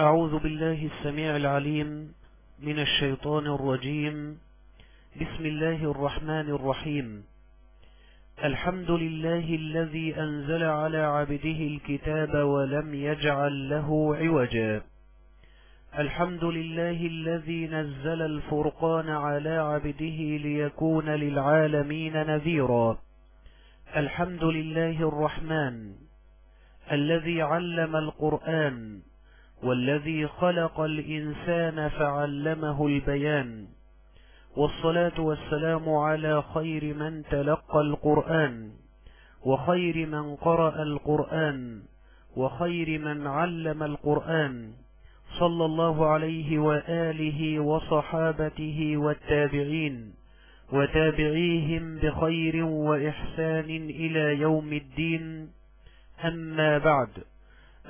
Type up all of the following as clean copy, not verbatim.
أعوذ بالله السميع العليم من الشيطان الرجيم. بسم الله الرحمن الرحيم. الحمد لله الذي أنزل على عبده الكتاب ولم يجعل له عوجا. الحمد لله الذي نزل الفرقان على عبده ليكون للعالمين نذيرا. الحمد لله الرحمن الذي علم القرآن والذي خلق الإنسان فعلمه البيان، والصلاة والسلام على خير من تلقى القرآن وخير من قرأ القرآن وخير من علم القرآن، صلى الله عليه وآله وصحابته والتابعين وتابعيهم بخير وإحسان إلى يوم الدين. أما بعد،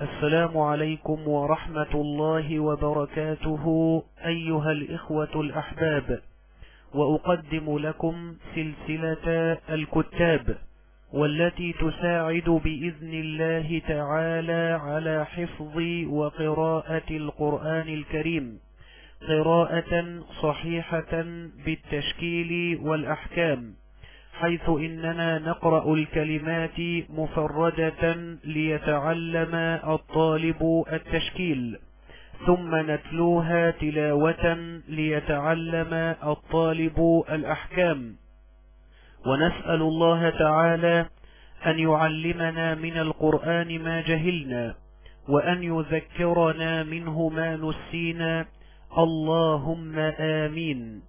السلام عليكم ورحمة الله وبركاته أيها الإخوة الأحباب، وأقدم لكم سلسلة الكتاب والتي تساعد بإذن الله تعالى على حفظ وقراءة القرآن الكريم قراءة صحيحة بالتشكيل والأحكام، حيث إننا نقرأ الكلمات مفردة ليتعلم الطالب التشكيل، ثم نتلوها تلاوة ليتعلم الطالب الأحكام، ونسأل الله تعالى أن يعلمنا من القرآن ما جهلنا وأن يذكرنا منه ما نسينا، اللهم آمين.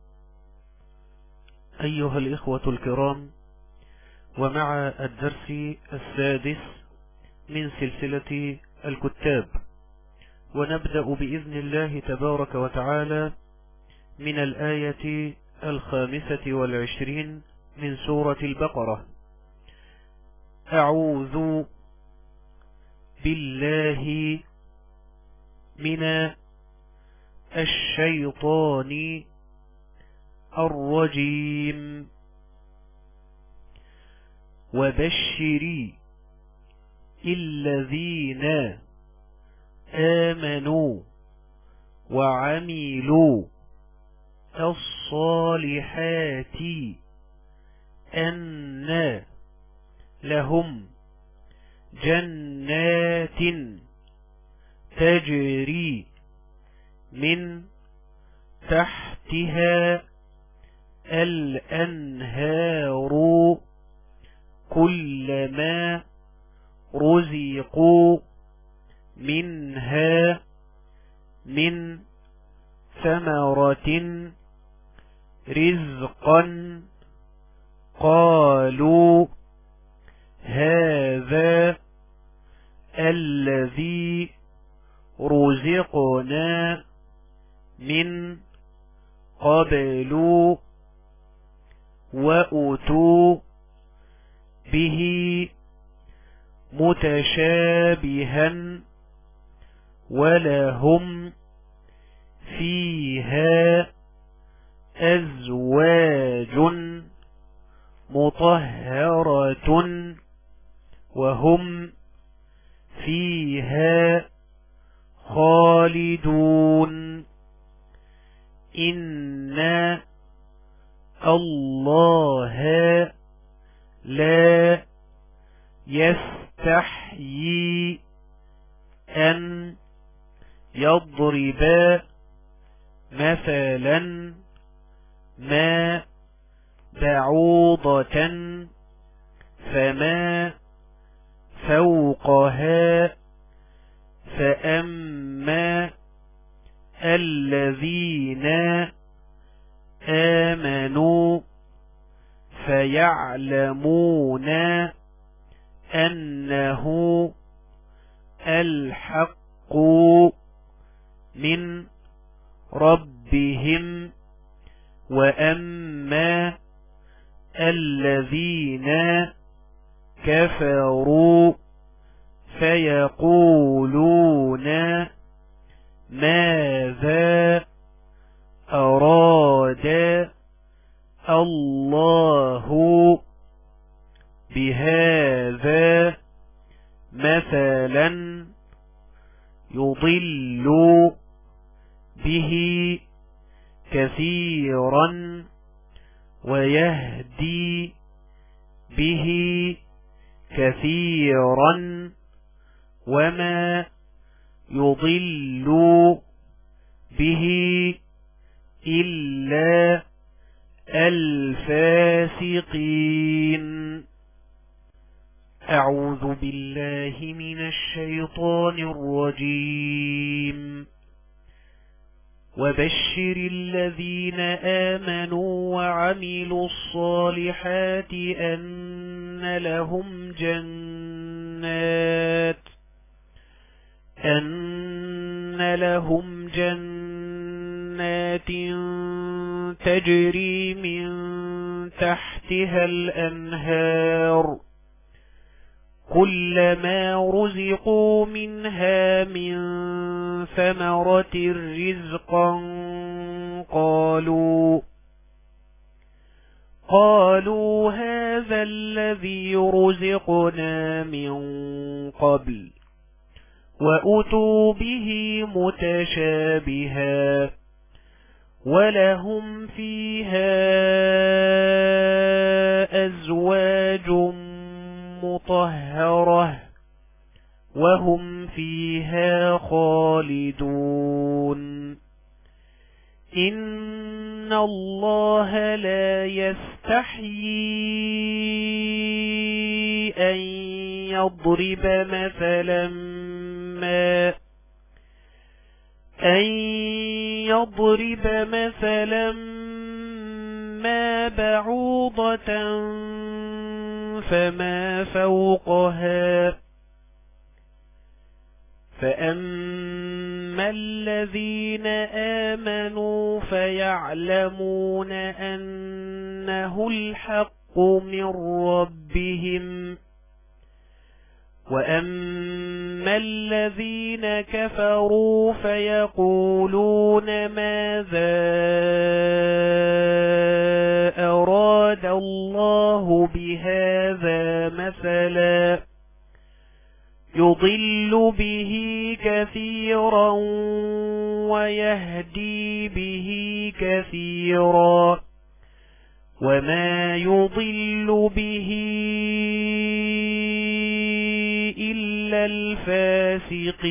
أيها الإخوة الكرام، ومع الدرس السادس من سلسلة الكتاب، ونبدأ بإذن الله تبارك وتعالى من الآية 25 من سورة البقرة. أعوذ بالله من الشيطان الرجيم. وبشر الذين آمنوا وعملوا الصالحات أن لهم جنات تجري من تحتها الأنهار كلما رزقوا منها من ثمرة رزقا قالوا هذا الذي رزقنا من قبل وأتوا به متشابها ولهم فيها أزواج مطهرة وهم فيها خالدون. إن الله لا يستحيي أن يضرب مثلا ما بعوضة فما فوقها، فأما الذين آمنوا فيعلمون أنه الحق من ربهم، وأما الذين كفروا فيقولون ماذا أراد الله بهذا مثلا يضل به كثيرا ويهدي به كثيرا وما يضل به إلا الفاسقين. أعوذ بالله من الشيطان الرجيم. وبشر الذين آمنوا وعملوا الصالحات أن لهم جنات تجري من تحتها الأنهار كلما رزقوا منها من ثمرة رزقا قالوا هذا الذي رزقنا من قبل وأتوا به متشابها ولهم فيها أزواج مطهرة وهم فيها خالدون. إن الله لا يستحيي أن يضرب مثلا ما بعوضة فما فوقها فأما الذين آمنوا فيعلمون أنه الحق من ربهم وأما الذين كفروا فيقولون ماذا أراد الله بهذا مثلا يضل به كثيرا ويهدي به كثيرا وما يضل به إلا الفاسقين.